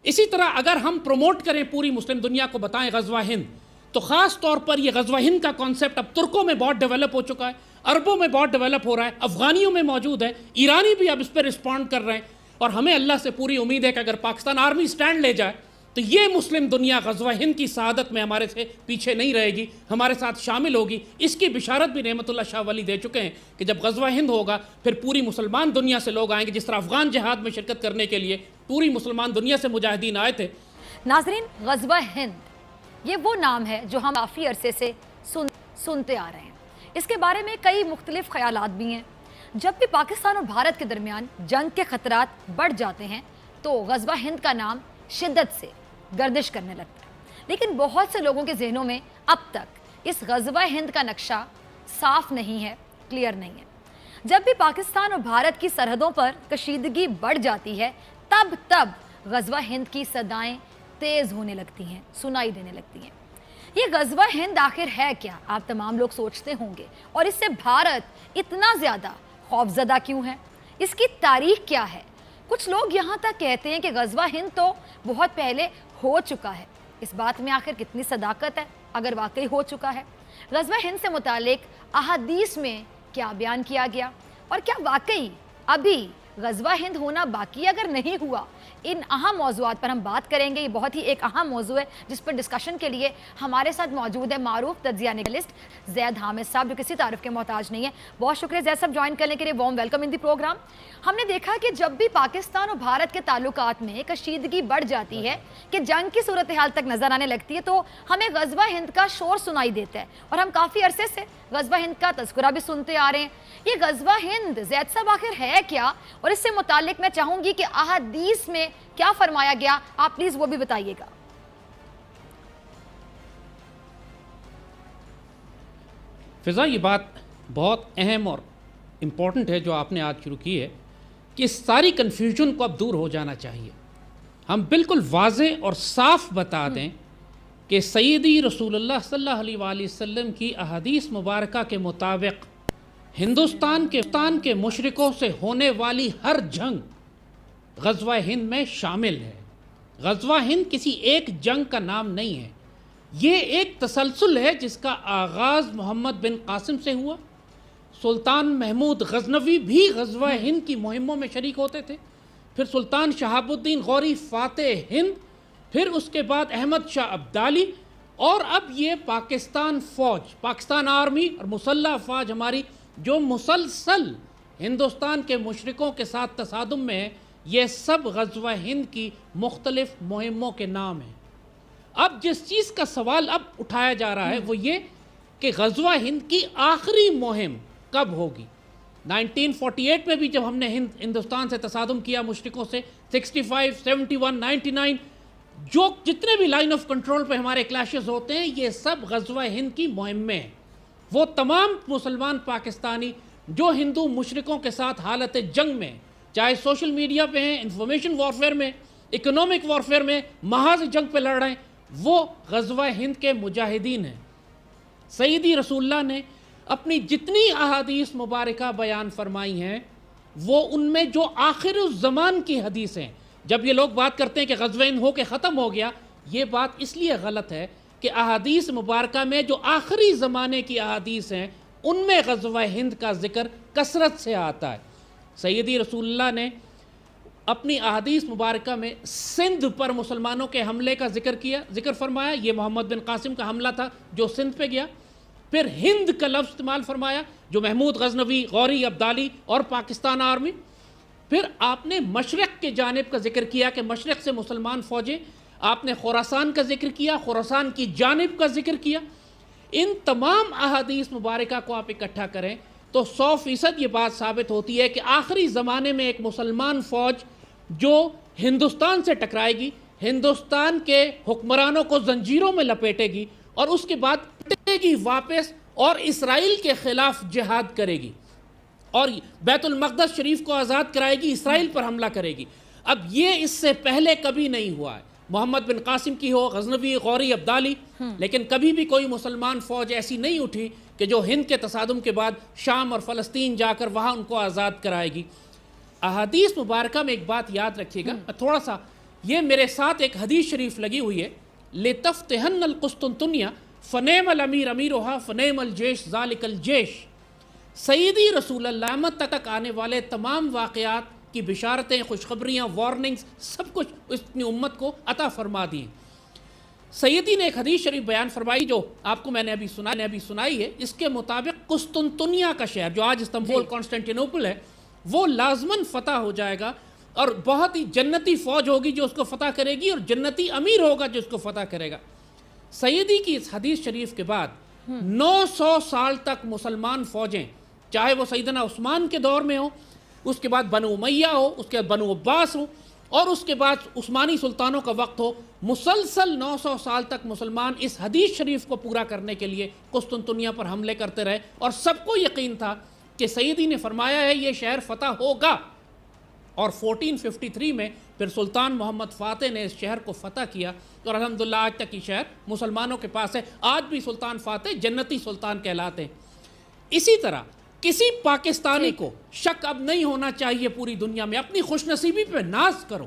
اسی طرح اگر ہم پروموٹ کریں پوری مسلم دنیا کو بتائیں غزوہ ہند، تو خاص طور پر یہ غزوہ ہند کا کانسیپٹ اب ترکوں میں بہت ڈیولپ ہو چکا ہے، عربوں میں بہت ڈیولپ ہو رہا ہے، افغانیوں میں موجود ہے، ایرانی بھی اب اس پہ رسپونڈ کر رہے ہیں، اور ہمیں اللہ سے پوری امید ہے کہ اگر پاکستان آرمی سٹینڈ لے جائے تو یہ مسلم دنیا غزوہ ہند کی سعادت میں ہمارے سے پیچھے نہیں رہے گی، ہمارے ساتھ شامل ہوگی۔ اس کی بشارت بھی نعمت اللہ شاہ ولی دے چکے ہیں کہ جب غزوہ ہند ہوگا پھر پوری مسلمان دنیا سے لوگ آئیں گے، جس طرح افغان جہاد میں شرکت کرنے کے لیے پوری مسلمان دنیا سے مجاہدین آئے تھے۔ ناظرین، غزوہ ہند یہ وہ نام ہے جو ہم کافی عرصے سے سنتے آ رہے ہیں۔ اس کے بارے میں کئی مختلف خیالات بھی ہیں۔ جب بھی پاکستان اور بھارت کے درمیان جنگ کے خطرات بڑھ جاتے ہیں تو غزوہ ہند کا نام شدت سے گردش کرنے لگتا ہے، لیکن بہت سے لوگوں کے ذہنوں میں اب تک اس غزوہ ہند کا نقشہ صاف نہیں ہے، کلیئر نہیں ہے۔ جب بھی پاکستان اور بھارت کی سرحدوں پر کشیدگی بڑھ جاتی ہے تب غزوہ ہند کی صدائیں تیز ہونے لگتی ہیں، سنائی دینے لگتی ہیں۔ یہ غزوہ ہند آخر ہے کیا، آپ تمام لوگ سوچتے ہوں گے، اور اس سے بھارت اتنا زیادہ خوفزدہ کیوں ہے؟ اس کی تاریخ کیا ہے؟ کچھ لوگ یہاں تک کہتے ہیں کہ غزوہ ہند تو بہت پہلے ہو چکا ہے۔ اس بات میں آخر کتنی صداقت ہے اگر واقعی ہو چکا ہے؟ غزوہ ہند سے متعلق احادیث میں کیا بیان کیا گیا، اور کیا واقعی ابھی غزوہ ہند ہونا باقی اگر نہیں ہوا؟ ان اہم موضوعات پر ہم بات کریں گے۔ یہ بہت ہی ایک اہم موضوع ہے جس پر ڈسکشن کے لیے ہمارے ساتھ موجود ہے معروف تجزیہ نگارسٹ زید حامد صاحب، جو کسی تعارف کے محتاج نہیں ہے۔ بہت شکریہ زید صاحب جوائن کرنے کے لیے، warm welcome in the program. ہم نے دیکھا کہ جب بھی پاکستان اور بھارت کے تعلقات میں کشیدگی بڑھ جاتی ہے کہ جنگ کی صورتحال تک نظر آنے لگتی ہے تو ہمیں غزوہ ہند کا شور سنائی دیتا ہے، اور ہم کافی عرصے سے غزوہ ہند کا تذکرہ بھی سنتے آ رہے ہیں۔ یہ غزوہ ہند زید صاحب آخر ہے کیا، اور اس سے متعلق میں چاہوں گی کہ احادیث میں کیا فرمایا گیا، آپ پلیز وہ بھی بتائیے گا۔ فضا، یہ بات بہت اہم اور امپورٹنٹ ہے جو آپ نے آج شروع کی ہے کہ اس ساری کنفیوژن کو اب دور ہو جانا چاہیے۔ ہم بالکل واضح اور صاف بتا دیں کہ سیدی رسول اللہ صلی اللہ علیہ وآلہ وسلم کی احادیث مبارکہ کے مطابق ہندوستان کے مشرکوں سے ہونے والی ہر جنگ غزوہ ہند میں شامل ہے۔ غزوہ ہند کسی ایک جنگ کا نام نہیں ہے، یہ ایک تسلسل ہے جس کا آغاز محمد بن قاسم سے ہوا۔ سلطان محمود غزنوی بھی غزوہ ہند کی مہموں میں شریک ہوتے تھے، پھر سلطان شہاب الدین غوری فاتح ہند، پھر اس کے بعد احمد شاہ ابدالی، اور اب یہ پاکستان فوج، پاکستان آرمی اور مسلح افواج ہماری جو مسلسل ہندوستان کے مشرکوں کے ساتھ تصادم میں ہے، یہ سب غزوہ ہند کی مختلف مہموں کے نام ہیں۔ اب جس چیز کا سوال اب اٹھایا جا رہا ہے وہ یہ کہ غزوہ ہند کی آخری مہم کب ہوگی؟ 1948 میں بھی جب ہم نے ہندوستان سے تصادم کیا مشرکوں سے، 65، 71، 99، جو جتنے بھی لائن آف کنٹرول پہ ہمارے کلیشز ہوتے ہیں یہ سب غزوہ ہند کی مہم میں ہیں۔ وہ تمام مسلمان پاکستانی جو ہندو مشرکوں کے ساتھ حالت جنگ میں، چاہے سوشل میڈیا پہ ہیں، انفارمیشن وارفیئر میں، اکنامک وارفیئر میں، محاذ جنگ پہ لڑ رہے ہیں، وہ غزوہ ہند کے مجاہدین ہیں۔ سیدی رسول اللہ نے اپنی جتنی احادیث مبارکہ بیان فرمائی ہیں وہ ان میں جو آخر الزمان کی حدیث ہیں، جب یہ لوگ بات کرتے ہیں کہ غزوہ ہند ہو کے ختم ہو گیا، یہ بات اس لیے غلط ہے کہ احادیث مبارکہ میں جو آخری زمانے کی احادیث ہیں ان میں غزوہ ہند کا ذکر کثرت سے آتا ہے۔ سیدی رسول اللہ نے اپنی احادیث مبارکہ میں سندھ پر مسلمانوں کے حملے کا ذکر فرمایا، یہ محمد بن قاسم کا حملہ تھا جو سندھ پہ گیا۔ پھر ہند کا لفظ استعمال فرمایا جو محمود غزنوی، غوری ابدالی اور پاکستان آرمی۔ پھر آپ نے مشرق کے جانب کا ذکر کیا کہ مشرق سے مسلمان فوجیں، آپ نے خراسان کا ذکر کیا، خراسان کی جانب کا ذکر کیا۔ ان تمام احادیث مبارکہ کو آپ اکٹھا کریں تو 100% یہ بات ثابت ہوتی ہے کہ آخری زمانے میں ایک مسلمان فوج جو ہندوستان سے ٹکرائے گی، ہندوستان کے حکمرانوں کو زنجیروں میں لپیٹے گی اور اس کے بعد پٹے گی واپس اور اسرائیل کے خلاف جہاد کرے گی اور بیت المقدس شریف کو آزاد کرائے گی، اسرائیل پر حملہ کرے گی۔ اب یہ اس سے پہلے کبھی نہیں ہوا ہے، محمد بن قاسم کی ہو، غزنوی، غوری، ابدالی، لیکن کبھی بھی کوئی مسلمان فوج ایسی نہیں اٹھی کہ جو ہند کے تصادم کے بعد شام اور فلسطین جا کر وہاں ان کو آزاد کرائے گی۔ احادیث مبارکہ میں ایک بات یاد رکھیے گا، میں تھوڑا سا یہ میرے ساتھ ایک حدیث شریف لگی ہوئی ہے، لِتَفْتِحَنَّ الْقُسْطُنْطُنْیَہ فَنِعْمَ الْأَمِیرُ أَمِیرُہَا فَنِعْمَ الْجَیشُ ذَلِکَ الْجَیشُ۔ سیدی رسول اللہ قیامت تک آنے والے تمام واقعات کی بشارتیں، خوشخبریاں، وارننگز، سب کچھ اپنی امت کو عطا فرما دی۔ سیدی نے ایک حدیث شریف بیان فرمائی جو آپ کو میں نے ابھی سنائی ہے، اس کے مطابق قسطنطنیہ کا شہر جو آج استنبول کانسٹنٹینوپل ہے وہ لازماً فتح ہو جائے گا، اور بہت ہی جنتی فوج ہوگی جو اس کو فتح کرے گی، اور جنتی امیر ہوگا جو اس کو فتح کرے گا۔ سیدی کی اس حدیث شریف کے بعد 900 سال تک مسلمان فوجیں، چاہے وہ سیدنا عثمان کے دور میں ہو، اس کے بعد بنو امیہ ہو، اس کے بعد بنو عباس ہو، اور اس کے بعد عثمانی سلطانوں کا وقت ہو، مسلسل 900 سال تک مسلمان اس حدیث شریف کو پورا کرنے کے لیے قسطنطنیہ پر حملے کرتے رہے، اور سب کو یقین تھا کہ سیدی نے فرمایا ہے یہ شہر فتح ہوگا۔ اور 1453 میں پھر سلطان محمد فاتح نے اس شہر کو فتح کیا، اور الحمدللہ آج تک یہ شہر مسلمانوں کے پاس ہے۔ آج بھی سلطان فاتح جنتی سلطان کہلاتے ہیں۔ اسی طرح کسی پاکستانی کو شک اب نہیں ہونا چاہیے پوری دنیا میں، اپنی خوش نصیبی پہ ناز کرو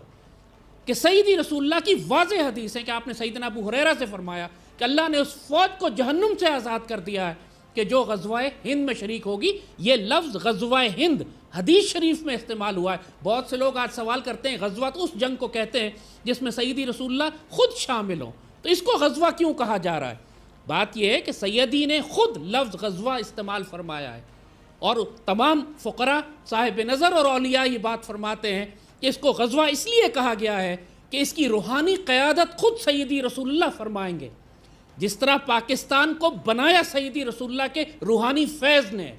کہ سیدی رسول اللہ کی واضح حدیث ہے کہ آپ نے سیدنا ابو ہریرہ سے فرمایا کہ اللہ نے اس فوج کو جہنم سے آزاد کر دیا ہے کہ جو غزوہ ہند میں شریک ہوگی۔ یہ لفظ غزوہ ہند حدیث شریف میں استعمال ہوا ہے۔ بہت سے لوگ آج سوال کرتے ہیں غزوہ تو اس جنگ کو کہتے ہیں جس میں سیدی رسول اللہ خود شامل ہوں، تو اس کو غزوہ کیوں کہا جا رہا ہے؟ بات یہ ہے کہ سیدی نے خود لفظ غزوہ استعمال فرمایا ہے، اور تمام فقراء صاحب نظر اور اولیاء یہ بات فرماتے ہیں کہ اس کو غزوہ اس لیے کہا گیا ہے کہ اس کی روحانی قیادت خود سیدی رسول اللہ فرمائیں گے۔ جس طرح پاکستان کو بنایا سیدی رسول اللہ کے روحانی فیض نے،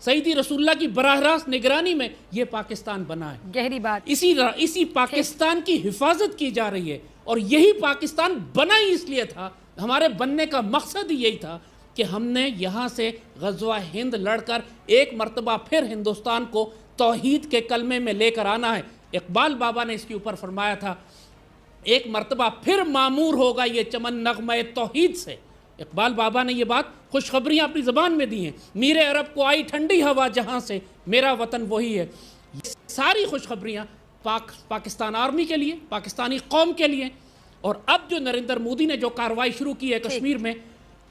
سیدی رسول اللہ کی براہ راست نگرانی میں یہ پاکستان بنا ہے۔ گہری بات۔ اسی پاکستان کی حفاظت کی جا رہی ہے، اور یہی پاکستان بنا ہی اس لیے تھا، ہمارے بننے کا مقصد ہی یہی تھا کہ ہم نے یہاں سے غزوہ ہند لڑ کر ایک مرتبہ پھر ہندوستان کو توحید کے کلمے میں لے کر آنا ہے۔ اقبال بابا نے اس کے اوپر فرمایا تھا ایک مرتبہ پھر معمور ہوگا یہ چمن نغمہ توحید سے۔ اقبال بابا نے یہ بات خوشخبریاں اپنی زبان میں دی ہیں، میرے عرب کو آئی ٹھنڈی ہوا جہاں سے، میرا وطن وہی ہے۔ یہ ساری خوشخبریاں پاکستان آرمی کے لیے، پاکستانی قوم کے لیے، اور اب جو نریندر مودی نے جو کارروائی شروع کی ہے کشمیر میں،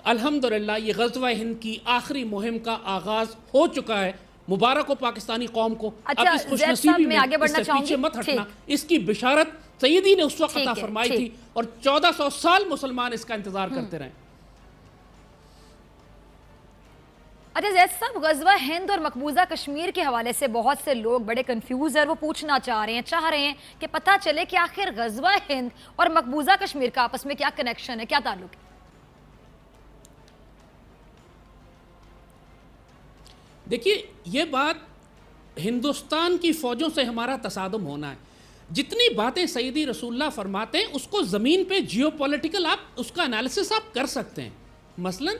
الحمدللہ یہ غزوہ ہند کی آخری مہم کا آغاز ہو چکا ہے۔ مبارک ہو پاکستانی قوم کو۔ اب اس خوش نصیبی میں اس سے پیچھے مت ہٹنا، اس کی بشارت سیدی نے اس وقت عطا فرمائی تھی، اور 1400 سال مسلمان اس کا انتظار کرتے رہے۔ اچھا زید صاحب، غزوہ ہند اور مقبوضہ کشمیر کے حوالے سے بہت سے لوگ بڑے کنفیوز ہیں، وہ پوچھنا چاہ رہے ہیں کہ پتہ چلے کہ آخر غزوہ ہند اور مقبوضہ کشمیر کا آپس میں کیا کنیکشن ہے، کیا تعلق ہے؟ دیکھیے، یہ بات ہندوستان کی فوجوں سے ہمارا تصادم ہونا ہے۔ جتنی باتیں سیدی رسول اللہ فرماتے ہیں اس کو زمین پہ جیو پولیٹیکل آپ اس کا انالیسس آپ کر سکتے ہیں۔ مثلا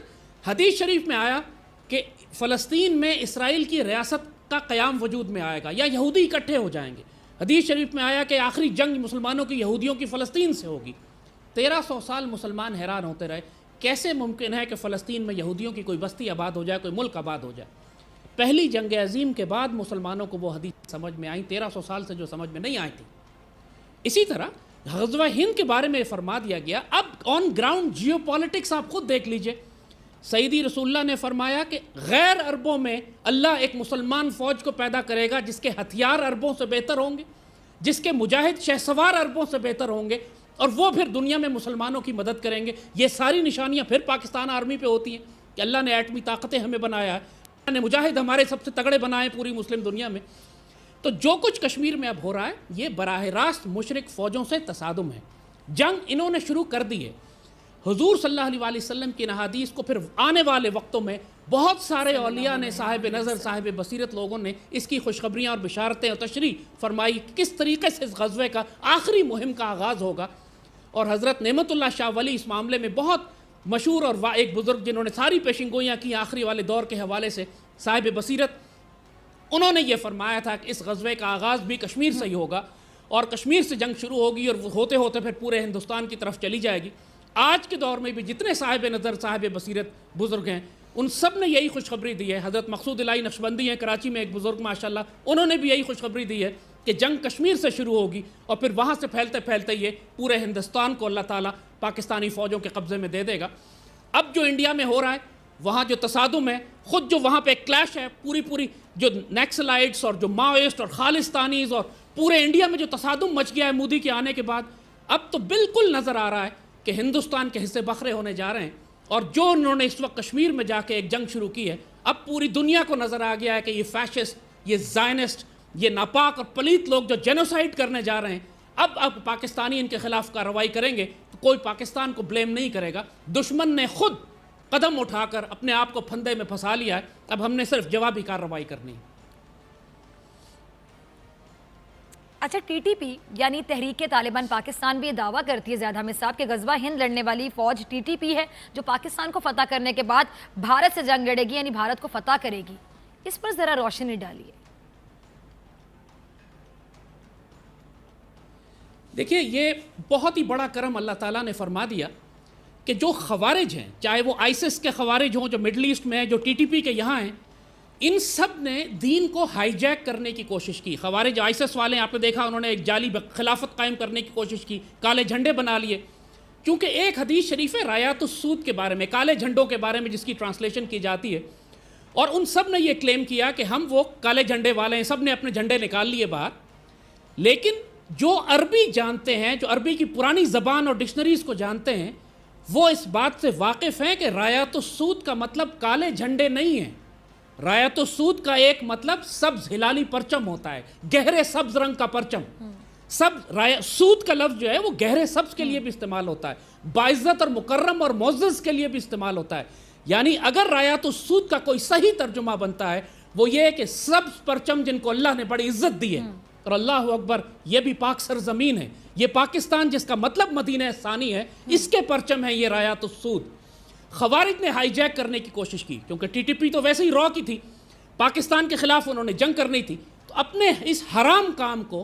حدیث شریف میں آیا کہ فلسطین میں اسرائیل کی ریاست کا قیام وجود میں آئے گا، یا یہودی اکٹھے ہو جائیں گے۔ حدیث شریف میں آیا کہ آخری جنگ مسلمانوں کی یہودیوں کی فلسطین سے ہوگی۔ 1300 سال مسلمان حیران ہوتے رہے، کیسے ممکن ہے کہ فلسطین میں یہودیوں کی کوئی بستی آباد ہو جائے، کوئی ملک آباد ہو جائے؟ پہلی جنگ عظیم کے بعد مسلمانوں کو وہ حدیث سمجھ میں آئیں، 1300 سال سے جو سمجھ میں نہیں آئی تھی۔ اسی طرح غزوہ ہند کے بارے میں فرما دیا گیا۔ اب آن گراؤنڈ جیو پالیٹکس آپ خود دیکھ لیجئے۔ سیدی رسول اللہ نے فرمایا کہ غیر عربوں میں اللہ ایک مسلمان فوج کو پیدا کرے گا جس کے ہتھیار عربوں سے بہتر ہوں گے، جس کے مجاہد شہسوار عربوں سے بہتر ہوں گے، اور وہ پھر دنیا میں مسلمانوں کی مدد کریں گے۔ یہ ساری نشانیاں پھر پاکستان آرمی پہ ہوتی ہیں کہ اللہ نے ایٹمی طاقتیں ہمیں بنایا ہے، اللہ نے مجاہد ہمارے سب سے تگڑے بنائے پوری مسلم دنیا میں۔ تو جو کچھ کشمیر میں اب ہو رہا ہے یہ براہ راست مشرک فوجوں سے تصادم ہے۔ جنگ انہوں نے شروع کر دی ہے۔ حضور صلی اللہ علیہ وسلم کی احادیث کو پھر آنے والے وقتوں میں بہت سارے اولیاء نے، صاحب نظر، صاحب بصیرت لوگوں نے اس کی خوشخبریاں اور بشارتیں اور تشریح فرمائی کس طریقے سے اس غزوے کا آخری مہم کا آغاز ہوگا۔ اور حضرت نعمت اللہ شاہ ولی اس معاملے میں بہت مشہور اور ایک بزرگ جنہوں نے ساری پیشنگوئیاں کی آخری والے دور کے حوالے سے، صاحب بصیرت، انہوں نے یہ فرمایا تھا کہ اس غزوے کا آغاز بھی کشمیر سے ہی ہوگا، اور کشمیر سے جنگ شروع ہوگی اور وہ ہوتے ہوتے پھر پورے ہندوستان کی طرف چلی جائے گی۔ آج کے دور میں بھی جتنے صاحب نظر، صاحب بصیرت بزرگ ہیں، ان سب نے یہی خوشخبری دی ہے۔ حضرت مقصود الہی نقشبندی ہیں کراچی میں ایک بزرگ ماشاءاللہ، انہوں نے بھی یہی خوشخبری دی ہے کہ جنگ کشمیر سے شروع ہوگی اور پھر وہاں سے پھیلتے پھیلتے یہ پورے ہندوستان کو اللہ تعالیٰ پاکستانی فوجوں کے قبضے میں دے دے گا۔ اب جو انڈیا میں ہو رہا ہے وہاں جو تصادم ہے، خود جو وہاں پہ ایک کلیش ہے، پوری جو نیکسلائٹس اور جو ماوئسٹ اور خالستانیز اور پورے انڈیا میں جو تصادم مچ گیا ہے مودی کے آنے کے بعد، اب تو بالکل نظر آ رہا ہے کہ ہندوستان کے حصے بکھرے ہونے جا رہے ہیں۔ اور جو انہوں نے اس وقت کشمیر میں جا کے ایک جنگ شروع کی ہے، اب پوری دنیا کو نظر آ گیا ہے کہ یہ فیشسٹ، یہ زائنسٹ، یہ ناپاک اور پلیت لوگ جو جینوسائیڈ کرنے جا رہے ہیں، اب پاکستانی ان کے خلاف کارروائی کریں گے تو کوئی پاکستان کو بلیم نہیں کرے گا۔ دشمن نے خود قدم اٹھا کر اپنے آپ کو پھندے میں پھنسا لیا ہے، اب ہم نے صرف جوابی کارروائی کرنی ہے۔ اچھا، ٹی ٹی پی یعنی تحریک طالبان پاکستان بھی یہ دعویٰ کرتی ہے زیاد حامد صاحب کہ غزوہ ہند لڑنے والی فوج ٹی ٹی پی ہے جو پاکستان کو فتح کرنے کے بعد بھارت سے جنگ لڑے گی، یعنی بھارت کو فتح کرے گی۔ اس پر ذرا روشنی ڈالیے۔ دیکھیے، یہ بہت ہی بڑا کرم اللہ تعالیٰ نے فرما دیا کہ جو خوارج ہیں، چاہے وہ آئیسس کے خوارج ہوں جو مڈل ایسٹ میں ہیں، جو ٹی ٹی پی کے یہاں ہیں، ان سب نے دین کو ہائی جیک کرنے کی کوشش کی۔ خوارج آئیسس والے آپ نے دیکھا، انہوں نے ایک جعلی خلافت قائم کرنے کی کوشش کی، کالے جھنڈے بنا لیے۔ کیونکہ ایک حدیث شریف ہے رایات السود کے بارے میں، کالے جھنڈوں کے بارے میں، جس کی ٹرانسلیشن کی جاتی ہے، اور ان سب نے یہ کلیم کیا کہ ہم وہ کالے جھنڈے والے ہیں، سب نے اپنے جھنڈے نکال لیے باہر۔ لیکن جو عربی جانتے ہیں، جو عربی کی پرانی زبان اور ڈکشنریز کو جانتے ہیں، وہ اس بات سے واقف ہیں کہ رایات السود کا مطلب کالے جھنڈے نہیں ہیں۔ رایات السود کا ایک مطلب سبز ہلالی پرچم ہوتا ہے، گہرے سبز رنگ کا پرچم۔ سود کا لفظ جو ہے وہ گہرے سبز کے لیے بھی استعمال ہوتا ہے، باعزت اور مکرم اور معزز کے لیے بھی استعمال ہوتا ہے۔ یعنی اگر رایات السود کا کوئی صحیح ترجمہ بنتا ہے وہ یہ ہے کہ سبز پرچم جن کو اللہ نے بڑی عزت دی ہے، اور اللہ اکبر، یہ بھی پاک سرزمین ہے، یہ پاکستان جس کا مطلب مدینہ ثانی ہے، اس کے پرچم ہے یہ رایات السود۔ خوارج نے ہائی جیک کرنے کی کوشش کی، کیونکہ ٹی ٹی پی تو ویسے ہی را کی تھی، پاکستان کے خلاف انہوں نے جنگ کرنی تھی، تو اپنے اس حرام کام کو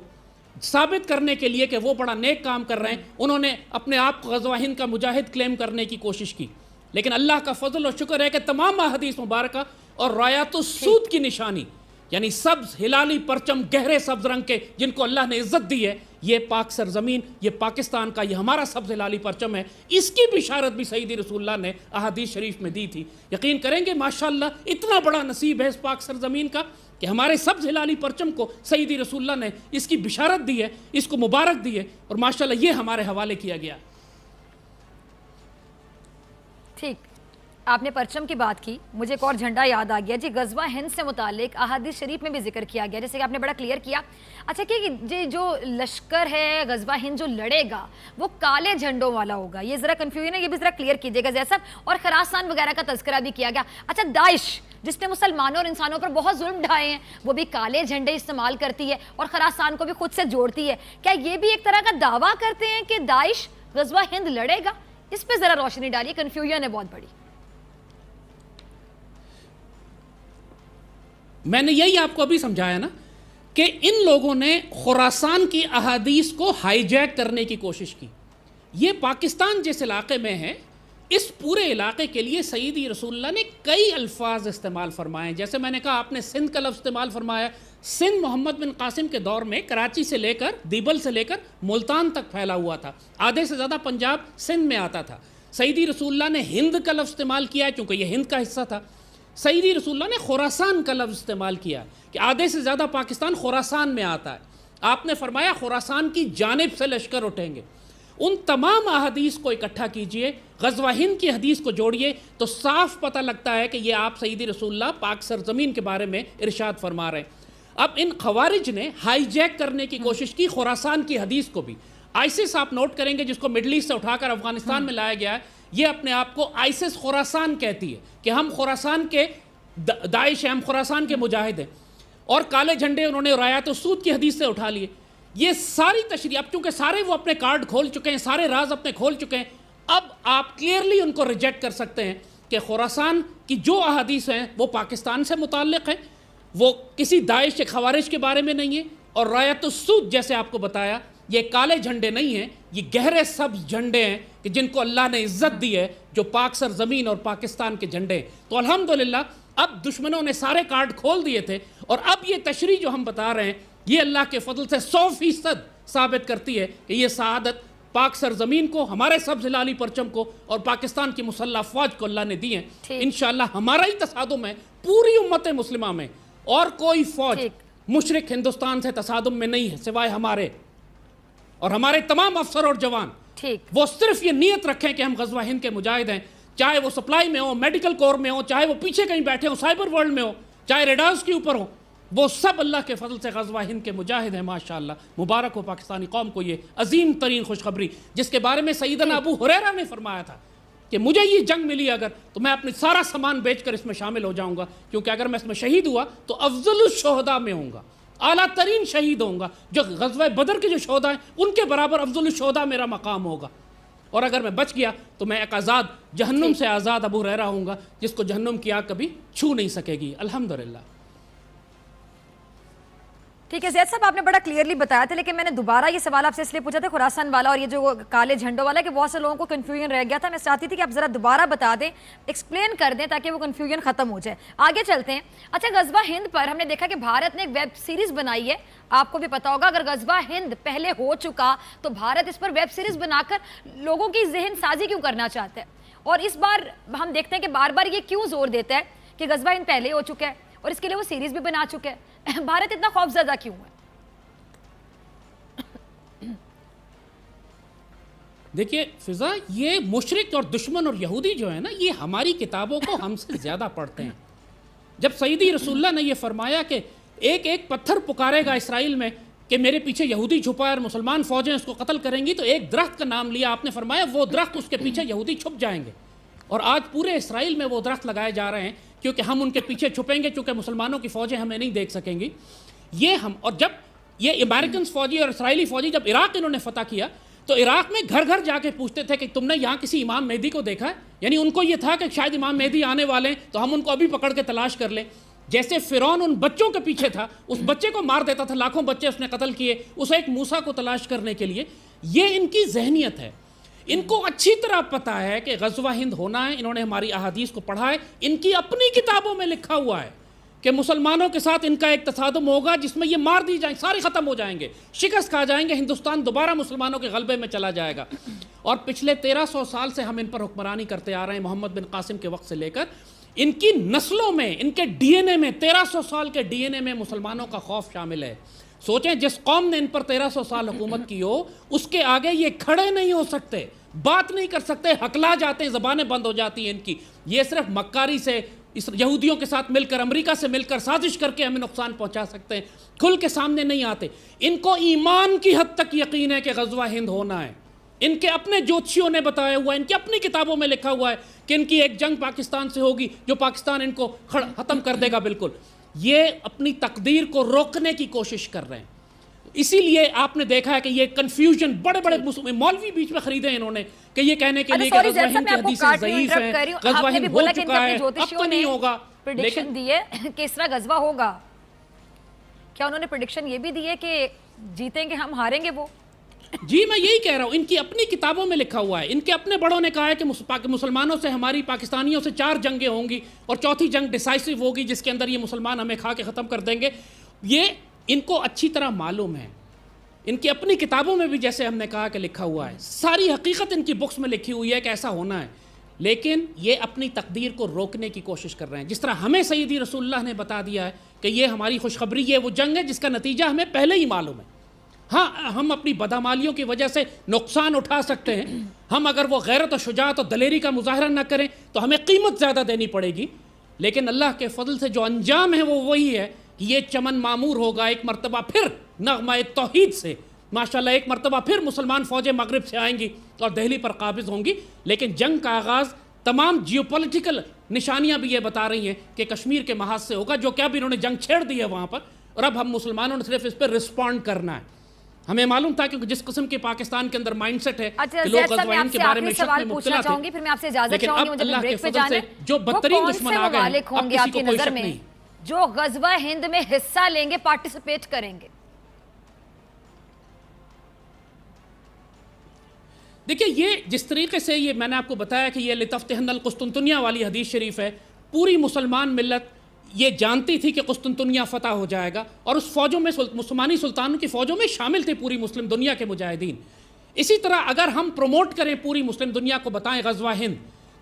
ثابت کرنے کے لیے کہ وہ بڑا نیک کام کر رہے ہیں، انہوں نے اپنے آپ کو غزوہ ہند کا مجاہد کلیم کرنے کی کوشش کی۔ لیکن اللہ کا فضل و شکر ہے کہ تمام احادیث مبارکہ اور رایات السود کی نشانی، یعنی سبز ہلالی پرچم گہرے سبز رنگ کے جن کو اللہ نے عزت دی ہے، یہ پاک سرزمین، یہ پاکستان کا یہ ہمارا سبز ہلالی پرچم ہے، اس کی بشارت بھی سیدی رسول اللہ نے احادیث شریف میں دی تھی۔ یقین کریں گے ماشاءاللہ اتنا بڑا نصیب ہے اس پاک سرزمین کا کہ ہمارے سبز ہلالی پرچم کو سیدی رسول اللہ نے اس کی بشارت دی ہے، اس کو مبارک دی ہے، اور ماشاءاللہ یہ ہمارے حوالے کیا گیا۔ ٹھیک، آپ نے پرچم کی بات کی، مجھے ایک اور جھنڈا یاد آ گیا جی، غزوہ ہند سے متعلق احادیث شریف میں بھی ذکر کیا گیا، جیسے کہ آپ نے بڑا کلیئر کیا۔ اچھا کہ جی جو لشکر ہے غزوہ ہند جو لڑے گا وہ کالے جھنڈوں والا ہوگا، یہ ذرا کنفیوژن ہے، یہ بھی ذرا کلیئر کیجیے گا جیسا، اور خراسان وغیرہ کا تذکرہ بھی کیا گیا۔ اچھا، داعش جس نے مسلمانوں اور انسانوں پر بہت ظلم ڈھائے ہیں، وہ بھی کالے جھنڈے استعمال کرتی ہے اور خراسان کو بھی خود سے جوڑتی ہے، کیا یہ بھی ایک طرح کا دعویٰ کرتے ہیں کہ داعش غزوہ ہند لڑے گا؟ اس پہ ذرا روشنی ڈالیے، کنفیوژن ہے بہت بڑی۔ میں نے یہی آپ کو ابھی سمجھایا نا کہ ان لوگوں نے خراسان کی احادیث کو ہائی جیک کرنے کی کوشش کی۔ یہ پاکستان جس علاقے میں ہے، اس پورے علاقے کے لیے سیدی رسول اللہ نے کئی الفاظ استعمال فرمائے، جیسے میں نے کہا آپ نے سندھ کا لفظ استعمال فرمایا۔ سندھ محمد بن قاسم کے دور میں کراچی سے لے کر دیبل سے لے کر ملتان تک پھیلا ہوا تھا، آدھے سے زیادہ پنجاب سندھ میں آتا تھا۔ سیدی رسول اللہ نے ہند کا لفظ استعمال کیا کیونکہ یہ ہند کا حصہ تھا۔ سیدی رسول اللہ نے خراسان کا لفظ استعمال کیا کہ آدھے سے زیادہ پاکستان خراسان میں آتا ہے۔ آپ نے فرمایا خراسان کی جانب سے لشکر اٹھیں گے۔ ان تمام احادیث کو اکٹھا کیجئے، غزوہ ہند کی حدیث کو جوڑیے تو صاف پتہ لگتا ہے کہ یہ آپ سیدی رسول اللہ پاک سرزمین کے بارے میں ارشاد فرما رہے ہیں۔ اب ان خوارج نے ہائی جیک کرنے کی کوشش کی خراسان کی حدیث کو بھی۔ آئسس آپ نوٹ کریں گے جس کو مڈل ایسٹ سے اٹھا کر افغانستان میں لایا گیا ہے، یہ اپنے آپ کو آئسس خراسان کہتی ہے کہ ہم خراسان کے داعش ہیں، ہم خراسان کے مجاہد ہیں، اور کالے جھنڈے انہوں نے رایات السود کی حدیث سے اٹھا لیے۔ یہ ساری تشریح، اب چونکہ سارے وہ اپنے کارڈ کھول چکے ہیں، سارے راز اپنے کھول چکے ہیں، اب آپ کلیئرلی ان کو ریجیکٹ کر سکتے ہیں کہ خراسان کی جو احادیث ہیں وہ پاکستان سے متعلق ہیں، وہ کسی داعش کے خوارج کے بارے میں نہیں ہے، اور رایات السود جیسے آپ کو بتایا یہ کالے جھنڈے نہیں ہیں، یہ گہرے سبز جھنڈے ہیں کہ جن کو اللہ نے عزت دی ہے، جو پاک سرزمین اور پاکستان کے جھنڈے ہیں۔ تو الحمدللہ اب دشمنوں نے سارے کارڈ کھول دیے تھے، اور اب یہ تشریح جو ہم بتا رہے ہیں یہ اللہ کے فضل سے 100% ثابت کرتی ہے کہ یہ سعادت پاک سرزمین کو، ہمارے سبز ہلالی پرچم کو اور پاکستان کی مسلح افواج کو اللہ نے دی ہیں۔ انشاءاللہ ہمارا ہی تصادم ہے پوری امت مسلمہ میں، اور کوئی فوج مشرق ہندوستان سے تصادم میں نہیں ہے سوائے ہمارے، اور ہمارے تمام افسر اور جوان وہ صرف یہ نیت رکھیں کہ ہم غزوہ ہند کے مجاہد ہیں، چاہے وہ سپلائی میں ہو، میڈیکل کور میں ہو، چاہے وہ پیچھے کہیں بیٹھے ہوں سائبر ورلڈ میں ہو، چاہے ریڈارز کے اوپر ہو، وہ سب اللہ کے فضل سے غزوہ ہند کے مجاہد ہیں ماشاءاللہ۔ مبارک ہو پاکستانی قوم کو یہ عظیم ترین خوشخبری، جس کے بارے میں سیدنا ابو ہریرہ نے فرمایا تھا کہ مجھے یہ جنگ ملی اگر تو میں اپنے سارا سامان بیچ کر اس میں شامل ہو جاؤں گا، کیونکہ اگر میں اس میں شہید ہوا تو افضل الشہداء میں ہوں گا، اعلیٰ ترین شہید ہوں گا۔ جو غزوہ بدر کے جو شہداء ہیں ان کے برابر افضل الشہداء میرا مقام ہوگا، اور اگر میں بچ گیا تو میں ایک آزاد، جہنم سے آزاد ابو ہریرہ ہوں گا، جس کو جہنم کی آگ کبھی چھو نہیں سکے گی الحمدللہ۔ ٹھیک ہے زید صاحب، آپ نے بڑا کلیئرلی بتایا تھا، لیکن میں نے دوبارہ یہ سوال آپ سے اس لیے پوچھا تھا خراسان والا اور یہ جو کالے جھنڈوں والا، کہ بہت سے لوگوں کو کنفیوژن رہ گیا تھا۔ میں چاہتی تھی کہ آپ ذرا دوبارہ بتا دیں، ایکسپلین کر دیں تاکہ وہ کنفیوژن ختم ہو جائے۔ آگے چلتے ہیں۔ اچھا، غزوہ ہند پر ہم نے دیکھا کہ بھارت نے ایک ویب سیریز بنائی ہے، آپ کو بھی پتا ہوگا اگر غزوہ ہند پہلے ہو چکا تو بھارت اس پر ویب سیریز بنا کر لوگوں کی ذہن سازی کیوں کرنا چاہتا ہے؟ اور اس بار ہم دیکھتے ہیں کہ بار بار یہ کیوں زور دیتا ہے کہ غزوہ ہند پہلے ہو چکا ہے اور اس کے لیے وہ سیریز بھی بنا چکا ہے؟ بھارت اتنا خوفزدہ کیوں ہے؟ دیکھیے فضا، یہ مشرق اور دشمن اور یہودی جو ہے نا، یہ ہماری کتابوں کو ہم سے زیادہ پڑھتے ہیں۔ جب سیدی رسول اللہ نے یہ فرمایا کہ ایک ایک پتھر پکارے گا اسرائیل میں کہ میرے پیچھے یہودی چھپا ہے اور مسلمان فوجیں اس کو قتل کریں گی، تو ایک درخت کا نام لیا آپ نے، فرمایا وہ درخت، اس کے پیچھے یہودی چھپ جائیں گے۔ اور آج پورے اسرائیل میں وہ درخت لگائے جا رہے ہیں کیونکہ ہم ان کے پیچھے چھپیں گے، کیونکہ مسلمانوں کی فوجیں ہمیں نہیں دیکھ سکیں گی۔ اور جب یہ امریکن فوجی اور اسرائیلی فوجی جب عراق انہوں نے فتح کیا تو عراق میں گھر گھر جا کے پوچھتے تھے کہ تم نے یہاں کسی امام مہدی کو دیکھا ہے؟ یعنی ان کو یہ تھا کہ شاید امام مہدی آنے والے ہیں تو ہم ان کو ابھی پکڑ کے تلاش کر لیں۔ جیسے فرعون ان بچوں کے پیچھے تھا، اس بچے کو مار دیتا تھا، لاکھوں بچے اس نے قتل کیے اس ایک موسیٰ کو تلاش کرنے کے لیے۔ یہ ان کی ذہنیت ہے۔ ان کو اچھی طرح پتہ ہے کہ غزوہ ہند ہونا ہے، انہوں نے ہماری احادیث کو پڑھا ہے، ان کی اپنی کتابوں میں لکھا ہوا ہے کہ مسلمانوں کے ساتھ ان کا ایک تصادم ہوگا جس میں یہ مار دی جائیں، سارے ختم ہو جائیں گے، شکست کھا جائیں گے، ہندوستان دوبارہ مسلمانوں کے غلبے میں چلا جائے گا۔ اور پچھلے 1300 سال سے ہم ان پر حکمرانی کرتے آ رہے ہیں، محمد بن قاسم کے وقت سے لے کر ان کی نسلوں میں، ان کے ڈی این اے میں، 1300 سال کے ڈی این اے میں مسلمانوں کا خوف شامل ہے۔ سوچیں جس قوم نے ان پر 1300 سال حکومت کی ہو، اس کے آگے یہ کھڑے نہیں ہو سکتے، بات نہیں کر سکتے، ہکلا جاتے ہیں، زبانیں بند ہو جاتی ہیں ان کی۔ یہ صرف مکاری سے، اس یہودیوں کے ساتھ مل کر، امریکہ سے مل کر سازش کر کے ہمیں نقصان پہنچا سکتے ہیں، کھل کے سامنے نہیں آتے۔ ان کو ایمان کی حد تک یقین ہے کہ غزوہ ہند ہونا ہے۔ ان کے اپنے جوتشیوں نے بتایا ہوا ہے، ان کی اپنی کتابوں میں لکھا ہوا ہے کہ ان کی ایک جنگ پاکستان سے ہوگی جو پاکستان ان کو ختم کر دے گا بالکل۔ یہ اپنی تقدیر کو روکنے کی کوشش کر رہے ہیں۔ اسی لیے آپ نے دیکھا ہے کہ یہ کنفیوژن بڑے بڑے مولوی بیچ میں خریدے ہیں انہوں نے کہ یہ کہنے کے لیے کہ غزوہ ہند کی حدیثیں ضعیف ہیں، غزوہ ہند ہو چکا ہے، اب تو نہیں ہوگا۔ پریڈکشن دی ہے کہ اس طرح غزوہ ہوگا، کیا انہوں نے پریڈکشن یہ بھی دی ہے کہ جیتیں گے ہم، ہاریں گے وہ؟ جی میں یہی کہہ رہا ہوں، ان کی اپنی کتابوں میں لکھا ہوا ہے، ان کے اپنے بڑوں نے کہا ہے کہ مسلمانوں سے، ہماری پاکستانیوں سے 4 جنگیں ہوں گی اور چوتھی جنگ ڈیسائسو ہوگی جس کے اندر یہ مسلمان ہمیں کھا کے ختم کر دیں گے۔ یہ ان کو اچھی طرح معلوم ہے، ان کی اپنی کتابوں میں بھی جیسے ہم نے کہا کہ لکھا ہوا ہے، ساری حقیقت ان کی بکس میں لکھی ہوئی ہے کہ ایسا ہونا ہے، لیکن یہ اپنی تقدیر کو روکنے کی کوشش کر رہے ہیں۔ جس طرح ہمیں سیدی رسول اللہ نے بتا دیا ہے کہ یہ ہماری خوشخبری، یہ وہ جنگ ہے جس کا نتیجہ ہمیں پہلے ہی معلوم ہے۔ ہاں ہم اپنی بدعمالیوں کی وجہ سے نقصان اٹھا سکتے ہیں، ہم اگر وہ غیرت و شجاعت و دلیری کا مظاہرہ نہ کریں تو ہمیں قیمت زیادہ دینی پڑے گی، لیکن اللہ کے فضل سے جو انجام ہے وہ وہی ہے کہ یہ چمن معمور ہوگا ایک مرتبہ پھر نغمہ توحید سے، ماشاءاللہ ایک مرتبہ پھر مسلمان فوجیں مغرب سے آئیں گی اور دہلی پر قابض ہوں گی۔ لیکن جنگ کا آغاز تمام جیوپولیٹیکل نشانیاں بھی یہ بتا رہی ہیں کہ کشمیر کے محاذ سے ہوگا، جو کہ اب انہوں نے جنگ چھیڑ دی ہے وہاں پر، اور اب ہم مسلمانوں نے صرف اس پر رسپونڈ کرنا ہے۔ ہمیں معلوم تھا کیونکہ جس قسم کے پاکستان کے اندر مائنڈ سیٹ ہے کہ لوگ غزوہ ہند کے بارے میں شک میں مبتلا تھے، لیکن اب اللہ کے فضل سے جو بدترین دشمن آ گئے ہیں، اب کسی کو کوئی شک نہیں۔ جو غزوہ ہند میں حصہ لیں گے، پارٹیسپیٹ کریں گے؟ دیکھیں یہ جس طریقے سے، یہ میں نے آپ کو بتایا کہ یہ لتفتحن القسطنطنیہ والی حدیث شریف ہے، پوری مسلمان ملت یہ جانتی تھی کہ قسطنطنیہ فتح ہو جائے گا، اور اس فوجوں میں عثمانی سلطانوں کی فوجوں میں شامل تھے پوری مسلم دنیا کے مجاہدین۔ اسی طرح اگر ہم پروموٹ کریں پوری مسلم دنیا کو، بتائیں غزوہ ہند،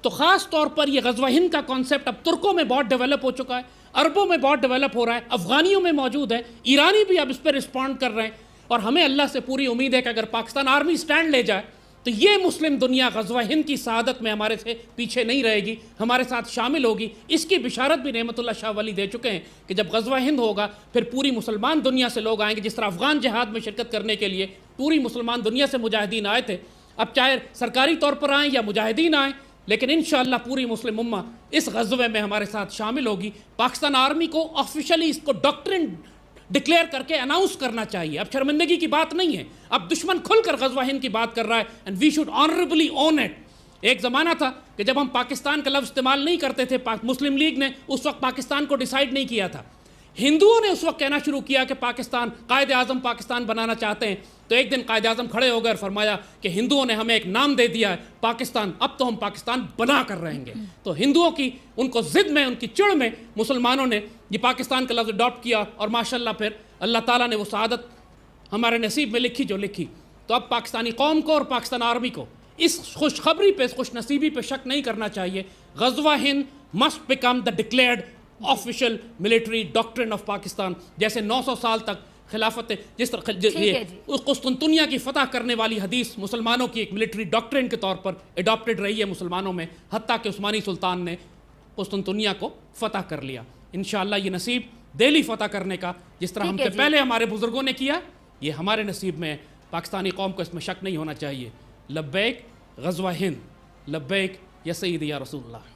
تو خاص طور پر یہ غزوہ ہند کا کانسیپٹ اب ترکوں میں بہت ڈیولپ ہو چکا ہے، عربوں میں بہت ڈیولپ ہو رہا ہے، افغانیوں میں موجود ہے، ایرانی بھی اب اس پہ رسپونڈ کر رہے ہیں، اور ہمیں اللہ سے پوری امید ہے کہ اگر پاکستان آرمی سٹینڈ لے جائے تو یہ مسلم دنیا غزوہ ہند کی سعادت میں ہمارے سے پیچھے نہیں رہے گی، ہمارے ساتھ شامل ہوگی۔ اس کی بشارت بھی نعمت اللہ شاہ ولی دے چکے ہیں کہ جب غزوہ ہند ہوگا پھر پوری مسلمان دنیا سے لوگ آئیں گے، جس طرح افغان جہاد میں شرکت کرنے کے لیے پوری مسلمان دنیا سے مجاہدین آئے تھے، اب چاہے سرکاری طور پر آئیں یا مجاہدین آئیں، لیکن انشاءاللہ پوری مسلم امہ اس غزوے میں ہمارے ساتھ شامل ہوگی۔ پاکستان آرمی کو آفیشلی اس کو ڈاکٹرن ڈکلیئر کر کے اناؤنس کرنا چاہیے، اب شرمندگی کی بات نہیں ہے، اب دشمن کھل کر غزوہ ہند کی بات کر رہا ہے، and we should honourably own it. ایک زمانہ تھا کہ جب ہم پاکستان کا لفظ استعمال نہیں کرتے تھے، مسلم لیگ نے اس وقت پاکستان کو ڈیسائیڈ نہیں کیا تھا، ہندوؤں نے اس وقت کہنا شروع کیا کہ پاکستان، قائد اعظم پاکستان بنانا چاہتے ہیں، تو ایک دن قائد اعظم کھڑے ہو گئے اور فرمایا کہ ہندوؤں نے ہمیں ایک نام دے دیا ہے پاکستان، اب تو ہم پاکستان بنا کر رہیں گے۔ تو ہندوؤں کی ان کو ضد میں، ان کی چڑ میں مسلمانوں نے یہ پاکستان کا لفظ اڈاپٹ کیا، اور ماشاءاللہ پھر اللہ تعالیٰ نے وہ سعادت ہمارے نصیب میں لکھی جو لکھی۔ تو اب پاکستانی قوم کو اور پاکستان آرمی کو اس خوشخبری پہ، اس خوش نصیبی پہ شک نہیں کرنا چاہیے۔ غزوہ ہند must become the declared official military doctrine of Pakistan, جیسے 900 سال تک خلافت، جس طرح قسطنطنیہ کی فتح کرنے والی حدیث مسلمانوں کی ایک ملٹری ڈاکٹرن کے طور پر اڈاپٹڈ رہی ہے مسلمانوں میں، حتیٰ کہ عثمانی سلطان نے قسطنطنیہ کو فتح کر لیا۔ انشاءاللہ یہ نصیب دہلی فتح کرنے کا، جس طرح ہم سے پہلے ہمارے بزرگوں نے کیا، یہ ہمارے نصیب میں ہے۔ پاکستانی قوم کو اس میں شک نہیں ہونا چاہیے۔ لبیک غزوہ ہند، لبیک یا سیدی یا رسول اللہ۔